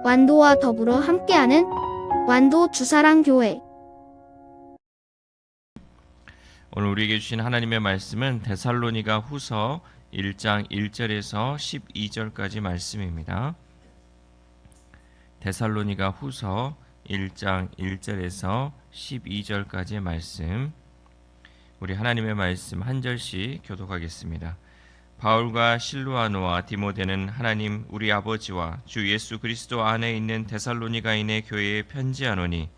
완도와 더불어 함께하는 완도 주사랑교회. 오늘 우리에게 주신 하나님의 말씀은 데살로니가 후서 1장 1절에서 12절까지 말씀입니다. 데살로니가 후서 1장 1절에서 12절까지의 말씀, 우리 하나님의 말씀 한 절씩 교독하겠습니다. 바울과 실루아노와 디모데는 하나님 우리 아버지와 주 예수 그리스도 안에 있는 데살로니가인의 교회에 편지하노니,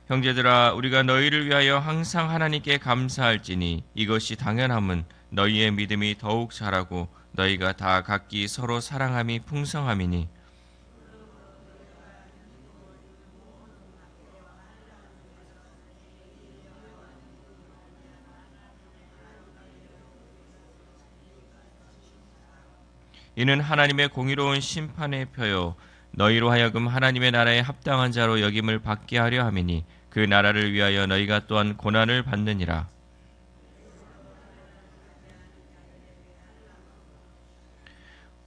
형제들아, 우리가 너희를 위하여 항상 하나님께 감사할지니 이것이 당연함은 너희의 믿음이 더욱 자라고 너희가 다 각기 서로 사랑함이 풍성함이니, 이는 하나님의 공의로운 심판의 표요 너희로 하여금 하나님의 나라에 합당한 자로 여김을 받게 하려 함이니 그 나라를 위하여 너희가 또한 고난을 받느니라.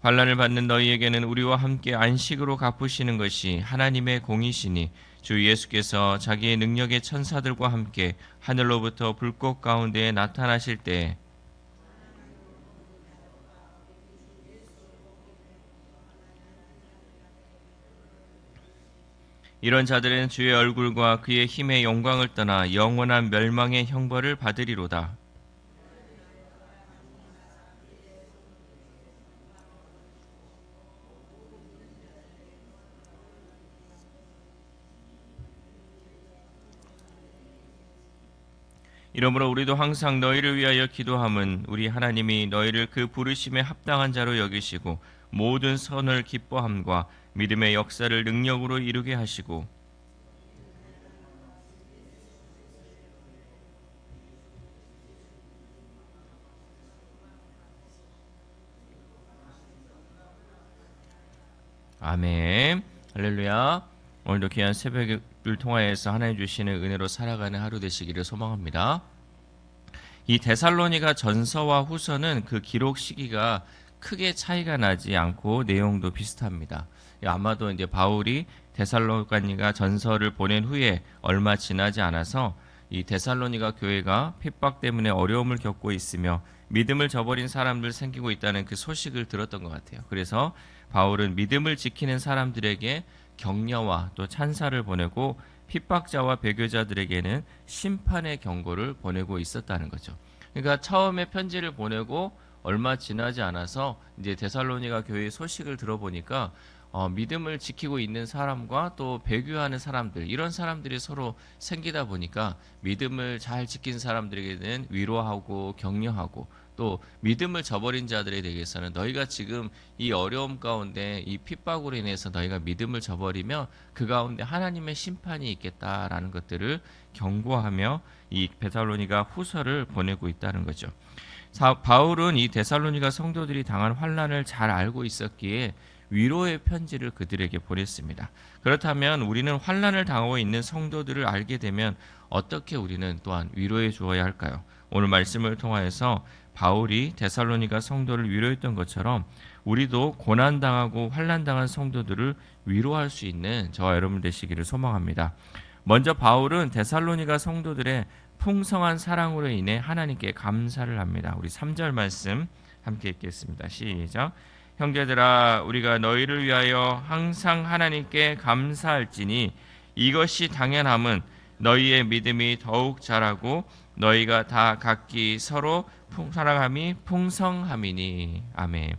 환난을 받는 너희에게는 우리와 함께 안식으로 갚으시는 것이 하나님의 공이시니, 주 예수께서 자기의 능력의 천사들과 함께 하늘로부터 불꽃 가운데에 나타나실 때에 이런 자들은 주의 얼굴과 그의 힘의 영광을 떠나 영원한 멸망의 형벌을 받으리로다. 이러므로 우리도 항상 너희를 위하여 기도함은 우리 하나님이 너희를 그 부르심에 합당한 자로 여기시고 모든 선을 기뻐함과 믿음의 역사를 능력으로 이루게 하시고, 아멘. 할렐루야. 오늘도 귀한 새벽을 통하여서 하나님 주시는 은혜로 살아가는 하루 되시기를 소망합니다. 이 데살로니가 전서와 후서는 그 기록 시기가 크게 차이가 나지 않고 내용도 비슷합니다. 아마도 이제 바울이 데살로니가 전서를 보낸 후에 얼마 지나지 않아서 이 데살로니가 교회가 핍박 때문에 어려움을 겪고 있으며 믿음을 저버린 사람들 생기고 있다는 그 소식을 들었던 것 같아요. 그래서 바울은 믿음을 지키는 사람들에게 격려와 또 찬사를 보내고 핍박자와 배교자들에게는 심판의 경고를 보내고 있었다는 거죠. 그러니까 처음에 편지를 보내고 얼마 지나지 않아서 이제 데살로니가 교회의 소식을 들어보니까 믿음을 지키고 있는 사람과 또 배교하는 사람들, 이런 사람들이 서로 생기다 보니까 믿음을 잘 지킨 사람들에게는 위로하고 격려하고, 또 믿음을 저버린 자들에 대해서는 너희가 지금 이 어려움 가운데 이 핍박으로 인해서 너희가 믿음을 저버리면 그 가운데 하나님의 심판이 있겠다라는 것들을 경고하며 이 데살로니가 후서를 보내고 있다는 거죠. 바울은 이 데살로니가 성도들이 당한 환난을 잘 알고 있었기에 위로의 편지를 그들에게 보냈습니다. 그렇다면 우리는 환난을 당하고 있는 성도들을 알게 되면 어떻게 우리는 또한 위로해 주어야 할까요? 오늘 말씀을 통하여서 바울이 데살로니가 성도를 위로했던 것처럼 우리도 고난당하고 환난당한 성도들을 위로할 수 있는 저와 여러분 되시기를 소망합니다. 먼저 바울은 데살로니가 성도들의 풍성한 사랑으로 인해 하나님께 감사를 합니다. 우리 3절 말씀 함께 읽겠습니다. 시작. 형제들아, 우리가 너희를 위하여 항상 하나님께 감사할지니 이것이 당연함은 너희의 믿음이 더욱 자라고 너희가 다 각기 서로 사랑함이 풍성함이니. 아멘.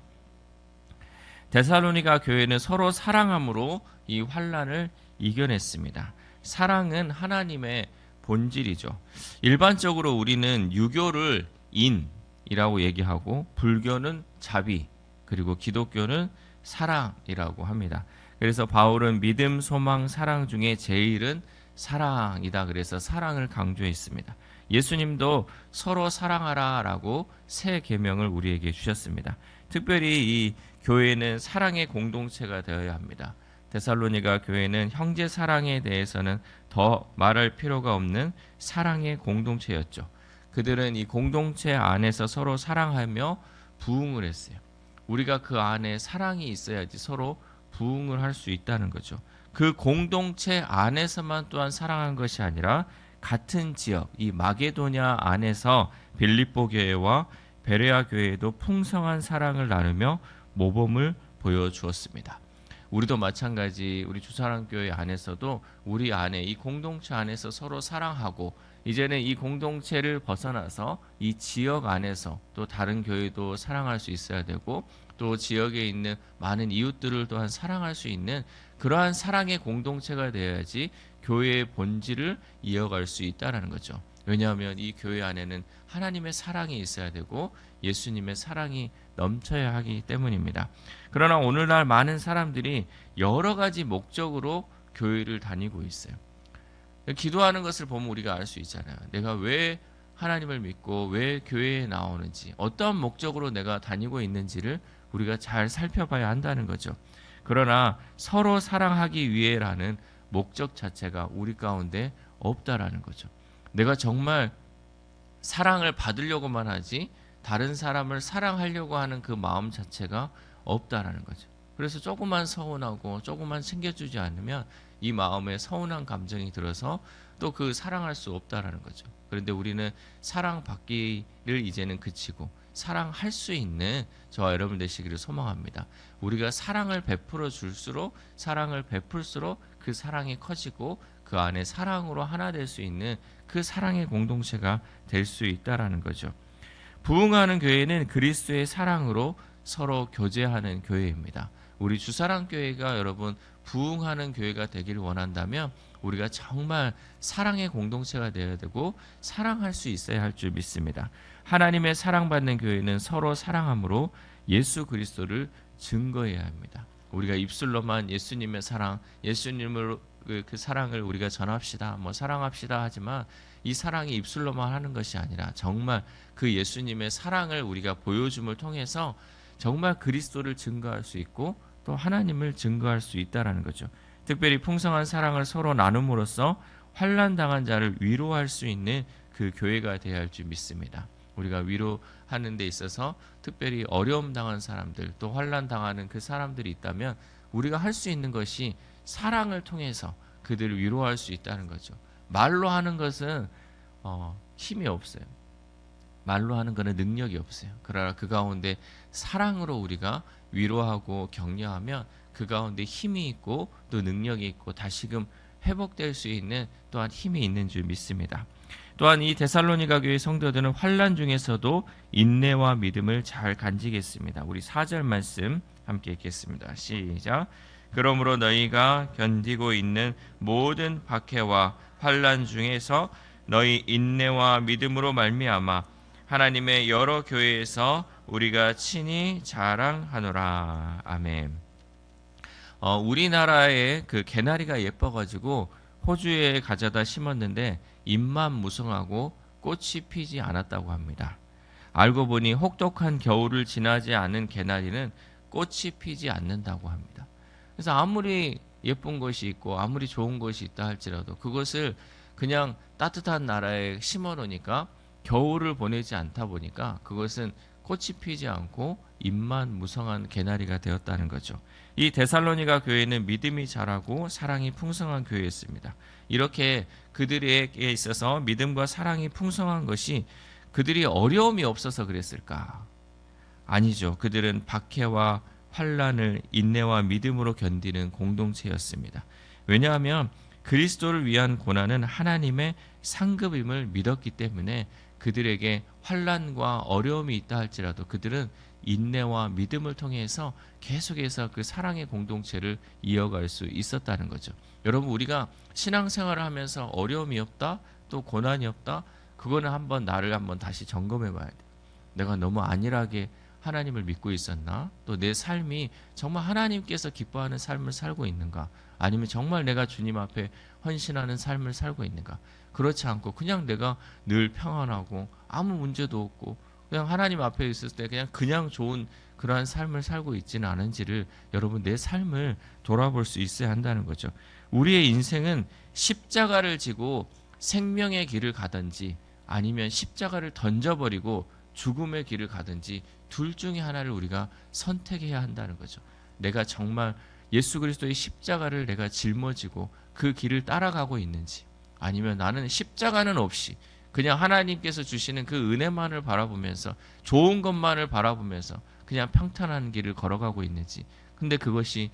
데살로니가 교회는 서로 사랑함으로 이 환난을 이겨냈습니다. 사랑은 하나님의 본질이죠. 일반적으로 우리는 유교를 인이라고 얘기하고 불교는 자비, 그리고 기독교는 사랑이라고 합니다. 그래서 바울은 믿음, 소망, 사랑 중에 제일은 사랑이다. 그래서 사랑을 강조했습니다. 예수님도 서로 사랑하라라고 새 계명을 우리에게 주셨습니다. 특별히 이 교회는 사랑의 공동체가 되어야 합니다. 데살로니가 교회는 형제 사랑에 대해서는 더 말할 필요가 없는 사랑의 공동체였죠. 그들은 이 공동체 안에서 서로 사랑하며 부흥을 했어요. 우리가 그 안에 사랑이 있어야지 서로 부흥을 할 수 있다는 거죠. 그 공동체 안에서만 또한 사랑한 것이 아니라 같은 지역, 이 마게도냐 안에서 빌립보 교회와 베레아 교회에도 풍성한 사랑을 나누며 모범을 보여주었습니다. 우리도 마찬가지 우리 주사랑교회 안에서도 우리 안에 이 공동체 안에서 서로 사랑하고 이제는 이 공동체를 벗어나서 이 지역 안에서 또 다른 교회도 사랑할 수 있어야 되고 또 지역에 있는 많은 이웃들을 또한 사랑할 수 있는 그러한 사랑의 공동체가 되어야지 교회의 본질을 이어갈 수 있다는 거죠. 왜냐하면 이 교회 안에는 하나님의 사랑이 있어야 되고 예수님의 사랑이 넘쳐야 하기 때문입니다. 그러나 오늘날 많은 사람들이 여러 가지 목적으로 교회를 다니고 있어요. 기도하는 것을 보면 우리가 알 수 있잖아요. 내가 왜 하나님을 믿고 왜 교회에 나오는지, 어떤 목적으로 내가 다니고 있는지를 우리가 잘 살펴봐야 한다는 거죠. 그러나 서로 사랑하기 위해라는 목적 자체가 우리 가운데 없다라는 거죠. 내가 정말 사랑을 받으려고만 하지 다른 사람을 사랑하려고 하는 그 마음 자체가 없다라는 거죠. 그래서 조금만 서운하고 조금만 챙겨주지 않으면 이 마음에 서운한 감정이 들어서 또 그 사랑할 수 없다라는 거죠. 그런데 우리는 사랑받기를 이제는 그치고 사랑할 수 있는 저와 여러분 되시기를 소망합니다. 우리가 사랑을 베풀어 줄수록 사랑을 베풀수록 그 사랑이 커지고 그 안에 사랑으로 하나 될 수 있는 그 사랑의 공동체가 될 수 있다라는 거죠. 부흥하는 교회는 그리스도의 사랑으로 서로 교제하는 교회입니다. 우리 주사랑교회가 여러분 부흥하는 교회가 되기를 원한다면 우리가 정말 사랑의 공동체가 되어야 되고 사랑할 수 있어야 할 줄 믿습니다. 하나님의 사랑받는 교회는 서로 사랑함으로 예수 그리스도를 증거해야 합니다. 우리가 입술로만 예수님의 사랑, 예수님을 그 사랑을 우리가 전합시다, 사랑합시다 하지만 이 사랑이 입술로만 하는 것이 아니라 정말 그 예수님의 사랑을 우리가 보여줌을 통해서 정말 그리스도를 증거할 수 있고 또 하나님을 증거할 수 있다라는 거죠. 특별히 풍성한 사랑을 서로 나눔으로써 환난 당한 자를 위로할 수 있는 그 교회가 되어야 할 줄 믿습니다. 우리가 위로하는 데 있어서 특별히 어려움 당한 사람들 또 환난 당하는 그 사람들이 있다면 우리가 할 수 있는 것이 사랑을 통해서 그들을 위로할 수 있다는 거죠. 말로 하는 것은 힘이 없어요. 말로 하는 것은 능력이 없어요. 그러나 그 가운데 사랑으로 우리가 위로하고 격려하면 그 가운데 힘이 있고 또 능력이 있고 다시금 회복될 수 있는 또한 힘이 있는 줄 믿습니다. 또한 이 데살로니가 교회 성도들은 환난 중에서도 인내와 믿음을 잘 간직했습니다. 우리 4절 말씀 함께 읽겠습니다. 시작. 그러므로 너희가 견디고 있는 모든 박해와 환난 중에서 너희 인내와 믿음으로 말미암아 하나님의 여러 교회에서 우리가 친히 자랑하노라. 아멘. 우리나라에 그 개나리가 예뻐가지고 호주에 가져다 심었는데 잎만 무성하고 꽃이 피지 않았다고 합니다. 알고 보니 혹독한 겨울을 지나지 않은 개나리는 꽃이 피지 않는다고 합니다. 그래서 아무리 예쁜 것이 있고 아무리 좋은 것이 있다 할지라도 그것을 그냥 따뜻한 나라에 심어 놓으니까 겨울을 보내지 않다 보니까 그것은 꽃이 피지 않고 잎만 무성한 개나리가 되었다는 거죠. 이 데살로니가 교회는 믿음이 자라고 사랑이 풍성한 교회였습니다. 이렇게 그들에게 있어서 믿음과 사랑이 풍성한 것이 그들이 어려움이 없어서 그랬을까? 아니죠. 그들은 박해와 환난을 인내와 믿음으로 견디는 공동체였습니다. 왜냐하면 그리스도를 위한 고난은 하나님의 상급임을 믿었기 때문에 그들에게 환난과 어려움이 있다 할지라도 그들은 인내와 믿음을 통해서 계속해서 그 사랑의 공동체를 이어갈 수 있었다는 거죠. 여러분 우리가 신앙생활을 하면서 어려움이 없다 또 고난이 없다 그거는 한번 나를 한번 다시 점검해 봐야 돼. 내가 너무 안일하게 하나님을 믿고 있었나? 또 내 삶이 정말 하나님께서 기뻐하는 삶을 살고 있는가? 아니면 정말 내가 주님 앞에 헌신하는 삶을 살고 있는가? 그렇지 않고 그냥 내가 늘 평안하고 아무 문제도 없고 그냥 하나님 앞에 있을 때 그냥 좋은 그러한 삶을 살고 있지는 않은지를 여러분 내 삶을 돌아볼 수 있어야 한다는 거죠. 우리의 인생은 십자가를 지고 생명의 길을 가든지 아니면 십자가를 던져버리고 죽음의 길을 가든지 둘 중에 하나를 우리가 선택해야 한다는 거죠. 내가 정말 예수 그리스도의 십자가를 내가 짊어지고 그 길을 따라가고 있는지, 아니면 나는 십자가는 없이 그냥 하나님께서 주시는 그 은혜만을 바라보면서 좋은 것만을 바라보면서 그냥 평탄한 길을 걸어가고 있는지. 근데 그것이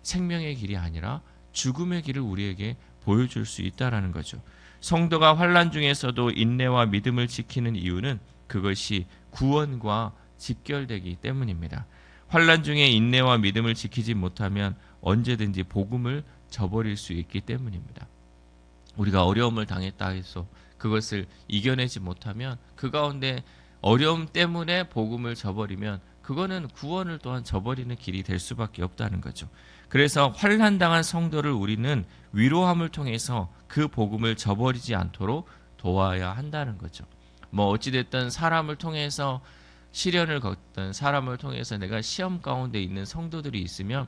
생명의 길이 아니라 죽음의 길을 우리에게 보여줄 수 있다라는 거죠. 성도가 환난 중에서도 인내와 믿음을 지키는 이유는 그것이 구원과 직결되기 때문입니다. 환난 중에 인내와 믿음을 지키지 못하면 언제든지 복음을 저버릴 수 있기 때문입니다. 우리가 어려움을 당했다 해서 그것을 이겨내지 못하면, 그 가운데 어려움 때문에 복음을 저버리면 그거는 구원을 또한 저버리는 길이 될 수밖에 없다는 거죠. 그래서 환난당한 성도를 우리는 위로함을 통해서 그 복음을 저버리지 않도록 도와야 한다는 거죠. 뭐 어찌됐든 사람을 통해서 시련을 겪든 사람을 통해서 내가 시험 가운데 있는 성도들이 있으면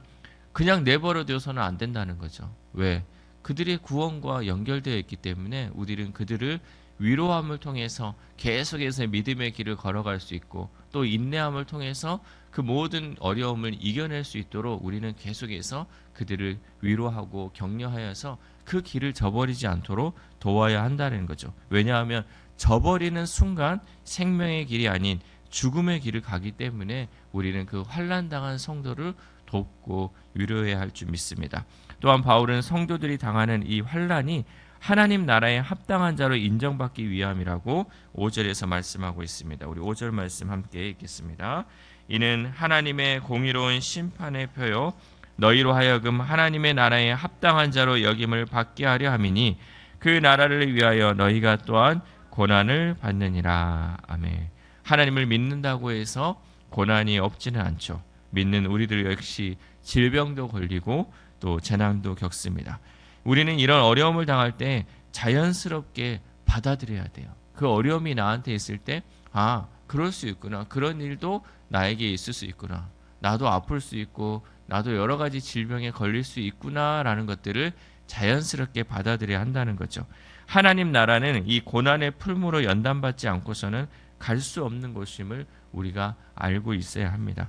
그냥 내버려둬서는 안 된다는 거죠. 왜? 그들의 구원과 연결되어 있기 때문에 우리는 그들을 위로함을 통해서 계속해서 믿음의 길을 걸어갈 수 있고, 또 인내함을 통해서 그 모든 어려움을 이겨낼 수 있도록 우리는 계속해서 그들을 위로하고 격려하여서 그 길을 저버리지 않도록 도와야 한다는 거죠. 왜냐하면 저버리는 순간 생명의 길이 아닌 죽음의 길을 가기 때문에 우리는 그 환난당한 성도를 돕고 위로해야 할 줄 믿습니다. 또한 바울은 성도들이 당하는 이 환난이 하나님 나라에 합당한 자로 인정받기 위함이라고 5절에서 말씀하고 있습니다. 우리 5절 말씀 함께 읽겠습니다. 이는 하나님의 공의로운 심판의 표요 너희로 하여금 하나님의 나라에 합당한 자로 여김을 받게 하려 함이니 그 나라를 위하여 너희가 또한 고난을 받느니라. 아멘. 하나님을 믿는다고 해서 고난이 없지는 않죠. 믿는 우리들 역시 질병도 걸리고 또 재난도 겪습니다. 우리는 이런 어려움을 당할 때 자연스럽게 받아들여야 돼요. 그 어려움이 나한테 있을 때, 아, 그럴 수 있구나. 그런 일도 나에게 있을 수 있구나. 나도 아플 수 있고 나도 여러 가지 질병에 걸릴 수 있구나라는 것들을 자연스럽게 받아들여야 한다는 거죠. 하나님 나라는 이 고난의 풀무로 연단받지 않고서는 갈 수 없는 곳임을 우리가 알고 있어야 합니다.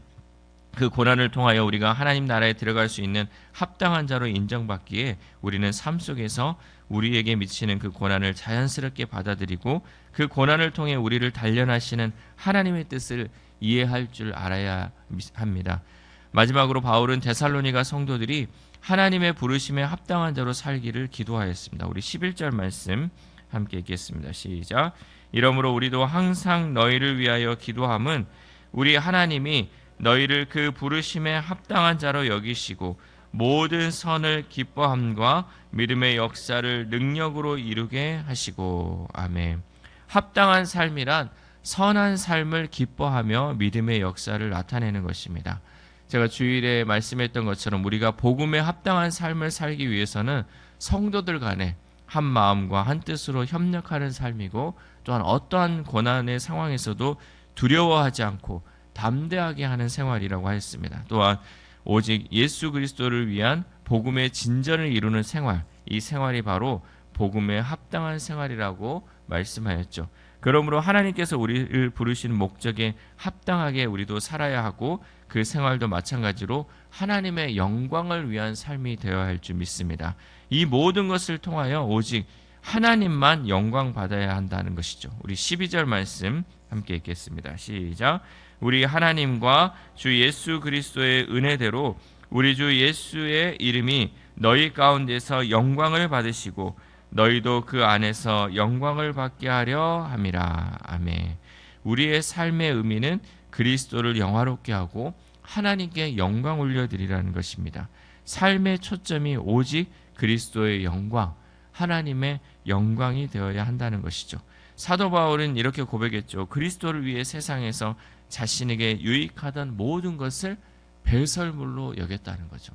그 고난을 통하여 우리가 하나님 나라에 들어갈 수 있는 합당한 자로 인정받기에 우리는 삶 속에서 우리에게 미치는 그 고난을 자연스럽게 받아들이고 그 고난을 통해 우리를 단련하시는 하나님의 뜻을 이해할 줄 알아야 합니다. 마지막으로 바울은 데살로니가 성도들이 하나님의 부르심에 합당한 자로 살기를 기도하였습니다. 우리 11절 말씀 함께 읽겠습니다. 시작. 이러므로 우리도 항상 너희를 위하여 기도함은 우리 하나님이 너희를 그 부르심에 합당한 자로 여기시고 모든 선을 기뻐함과 믿음의 역사를 능력으로 이루게 하시고. 아멘. 합당한 삶이란 선한 삶을 기뻐하며 믿음의 역사를 나타내는 것입니다. 제가 주일에 말씀했던 것처럼 우리가 복음에 합당한 삶을 살기 위해서는 성도들 간에 한 마음과 한 뜻으로 협력하는 삶이고, 또한 어떠한 고난의 상황에서도 두려워하지 않고 담대하게 하는 생활이라고 하였습니다. 또한 오직 예수 그리스도를 위한 복음의 진전을 이루는 생활, 이 생활이 바로 복음에 합당한 생활이라고 말씀하였죠. 그러므로 하나님께서 우리를 부르신 목적에 합당하게 우리도 살아야 하고, 그 생활도 마찬가지로 하나님의 영광을 위한 삶이 되어야 할 줄 믿습니다. 이 모든 것을 통하여 오직 하나님만 영광 받아야 한다는 것이죠. 우리 12절 말씀 함께 읽겠습니다. 시작. 우리 하나님과 주 예수 그리스도의 은혜대로 우리 주 예수의 이름이 너희 가운데서 영광을 받으시고 너희도 그 안에서 영광을 받게 하려 함이라. 아멘. 우리의 삶의 의미는 그리스도를 영화롭게 하고 하나님께 영광 올려드리라는 것입니다. 삶의 초점이 오직 그리스도의 영광, 하나님의 영광이 되어야 한다는 것이죠. 사도 바울은 이렇게 고백했죠. 그리스도를 위해 세상에서 자신에게 유익하던 모든 것을 배설물로 여겼다는 거죠.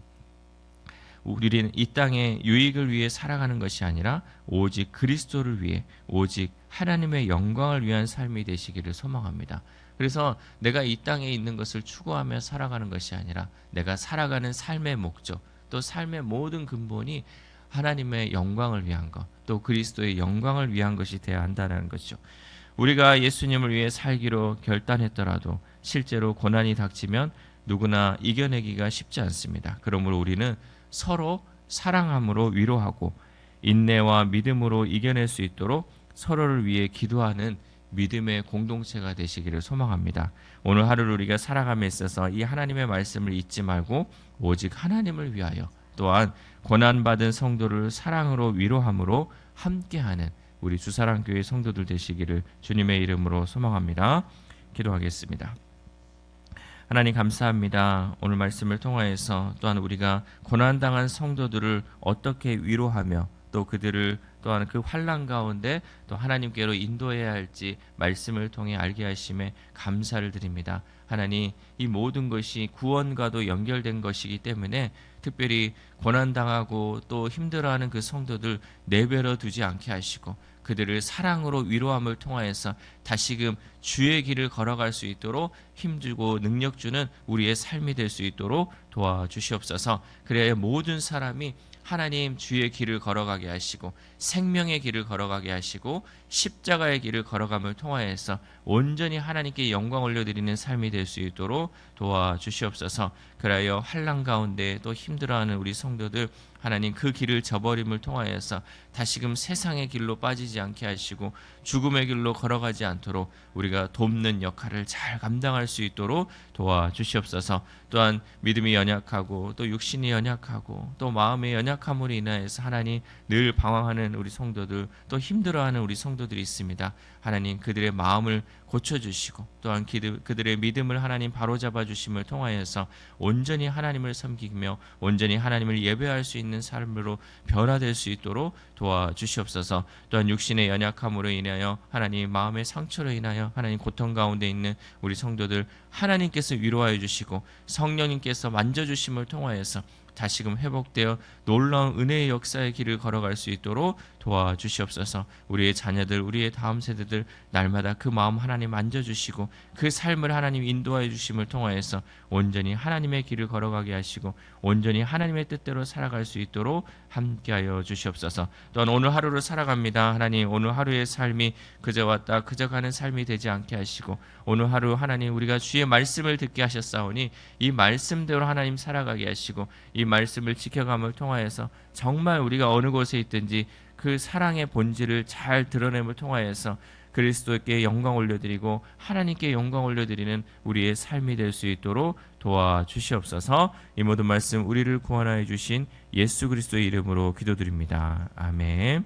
우리는 이 땅의 유익을 위해 살아가는 것이 아니라 오직 그리스도를 위해, 오직 하나님의 영광을 위한 삶이 되시기를 소망합니다. 그래서 내가 이 땅에 있는 것을 추구하며 살아가는 것이 아니라 내가 살아가는 삶의 목적, 또 삶의 모든 근본이 하나님의 영광을 위한 것, 또 그리스도의 영광을 위한 것이 되어야 한다는 것이죠. 우리가 예수님을 위해 살기로 결단했더라도 실제로 고난이 닥치면 누구나 이겨내기가 쉽지 않습니다. 그러므로 우리는 서로 사랑함으로 위로하고 인내와 믿음으로 이겨낼 수 있도록 서로를 위해 기도하는 믿음의 공동체가 되시기를 소망합니다. 오늘 하루를 우리가 살아감에 있어서 이 하나님의 말씀을 잊지 말고 오직 하나님을 위하여 또한 고난받은 성도를 사랑으로 위로함으로 함께하는 우리 주사랑교회 성도들 되시기를 주님의 이름으로 소망합니다. 기도하겠습니다. 하나님 감사합니다. 오늘 말씀을 통하여서 또한 우리가 고난당한 성도들을 어떻게 위로하며 또 그들을 또한 그 환난 가운데 또 하나님께로 인도해야 할지 말씀을 통해 알게 하심에 감사를 드립니다. 하나님, 이 모든 것이 구원과도 연결된 것이기 때문에 특별히 고난당하고 또 힘들어하는 그 성도들 내버려 두지 않게 하시고 그들을 사랑으로 위로함을 통하여서 다시금 주의 길을 걸어갈 수 있도록 힘주고 능력 주는 우리의 삶이 될 수 있도록 도와주시옵소서. 그래야 모든 사람이 하나님 주의 길을 걸어가게 하시고 생명의 길을 걸어가게 하시고 십자가의 길을 걸어감을 통하여서 온전히 하나님께 영광 올려드리는 삶이 될 수 있도록 도와주시옵소서. 그리하여 환난 가운데 또 힘들어하는 우리 성도들 하나님 그 길을 저버림을 통하여서 다시금 세상의 길로 빠지지 않게 하시고 죽음의 길로 걸어가지 않도록 우리가 돕는 역할을 잘 감당할 수 있도록 도와주시옵소서. 또한 믿음이 연약하고 또 육신이 연약하고 또 마음의 연약함으로 인하여서 하나님 늘 방황하는 우리 성도들 또 힘들어하는 우리 성도들이 있습니다. 하나님 그들의 마음을 고쳐주시고 또한 그들의 믿음을 하나님 바로잡아 주심을 통하여서 온전히 하나님을 섬기며 온전히 하나님을 예배할 수 있는 삶으로 변화될 수 있도록 도와주시옵소서. 또한 육신의 연약함으로 인하여 하나님 마음의 상처로 인하여 하나님 고통 가운데 있는 우리 성도들 하나님께서 위로하여 주시고 성령님께서 만져주심을 통하여서 다시금 회복되어 놀라운 은혜의 역사의 길을 걸어갈 수 있도록 도와주시옵소서. 우리의 자녀들, 우리의 다음 세대들 날마다 그 마음 하나님 만져주시고 그 삶을 하나님 인도하여 주심을 통하여서 온전히 하나님의 길을 걸어가게 하시고 온전히 하나님의 뜻대로 살아갈 수 있도록 함께하여 주시옵소서. 또한 오늘 하루를 살아갑니다. 하나님 오늘 하루의 삶이 그저 왔다 그저 가는 삶이 되지 않게 하시고 오늘 하루 하나님 우리가 주의 말씀을 듣게 하셨사오니 이 말씀대로 하나님 살아가게 하시고 이 말씀을 지켜감을 통하여서 정말 우리가 어느 곳에 있든지 그 사랑의 본질을 잘 드러냄을 통하여서 그리스도께 영광 올려드리고 하나님께 영광 올려드리는 우리의 삶이 될 수 있도록 도와주시옵소서. 이 모든 말씀 우리를 구원하여 주신 예수 그리스도의 이름으로 기도드립니다. 아멘.